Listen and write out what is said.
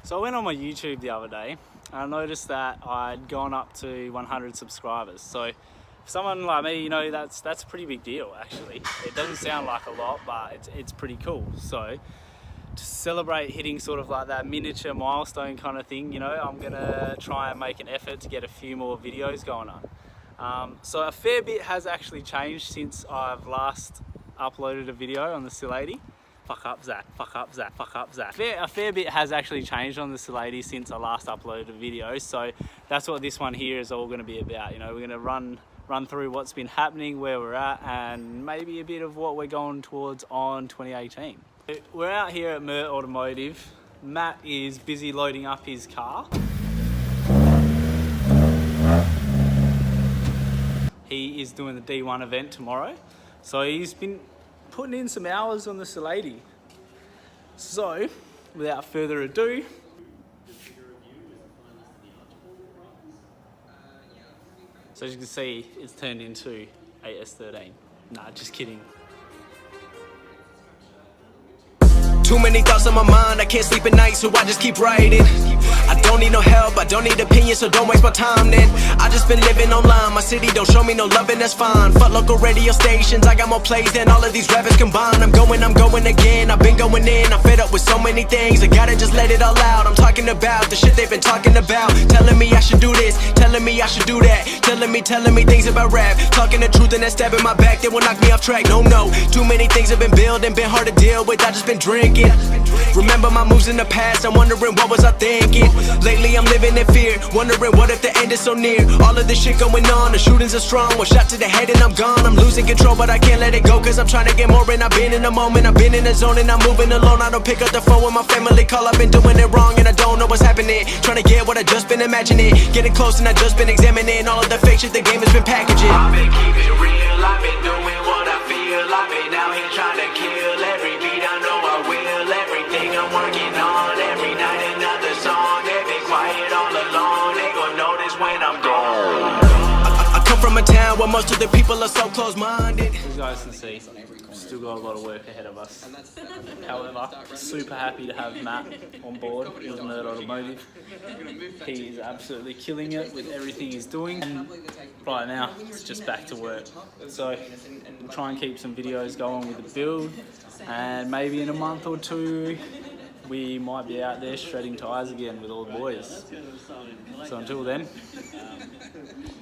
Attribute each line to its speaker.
Speaker 1: So I went on my YouTube the other day and I noticed that I'd gone up to 100 subscribers. So for someone like me, you know, that's a pretty big deal actually. It doesn't sound like a lot, but it's pretty cool. So to celebrate hitting sort of like that miniature milestone kind of thing, you know, I'm gonna try and make an effort to get a few more videos going on. So a fair bit has actually changed since I've last uploaded a video on the SIL80. Fuck up Zach, fuck up Zach, fuck up Zach. A fair bit has actually changed on the SIL80 since I last uploaded a video, so that's what this one here is all going to be about. You know, we're going to run through what's been happening, where we're at, and maybe a bit of what we're going towards on 2018. We're out here at Mert Automotive. Matt is busy loading up his car. He is doing the D1 event tomorrow, so he's been putting in some hours on the SIL80. So, without further ado, so as you can see, it's turned into a S13. Nah, just kidding.
Speaker 2: Too many thoughts on my mind, I can't sleep at night, so I just keep writing. I don't need no help, I don't need opinions, so don't waste my time then. I just been living online, my city don't show me no love and that's fine. Fuck local radio stations, I got more plays than all of these rappers combined. I'm going again, I've been going in, I'm fed up with so many things, I gotta just let it all out. I'm talking about the shit they've been talking about, telling me I should do this, telling me I should do that, telling me things about rap, talking the truth and that stab in my back that will knock me off track. No, too many things have been building, been hard to deal with, I just been drinking. Remember my moves in the past, I'm wondering what was I thinking. Lately I'm living in fear, wondering what if the end is so near. All of this shit going on, the shootings are strong. One shot to the head and I'm gone. I'm losing control but I can't let it go, cause I'm trying to get more. And I've been in the moment, I've been in the zone, and I'm moving alone. I don't pick up the phone when my family call, I've been doing it wrong and I don't know what's happening. Trying to get what I just been imagining, getting close and I just been examining all of the fake shit the game has been packaging. I've been keeping it real, I've been doing what I feel. I've been out here trying to kill every beat, I know I will. Everything I'm working on, every night another song. They been quiet all along, they gon' notice when I'm gone. I come from a town where most of the people are so close-minded.
Speaker 1: As you guys can see, we've still got a lot of work ahead of us. However, super happy to have Matt on board with Mert Automotive. He is absolutely killing it with everything he's doing. And right now, it's just back to work. So we'll try and keep some videos going with the build, and maybe in a month or two, we might be out there shredding tyres again with all the boys. So until then,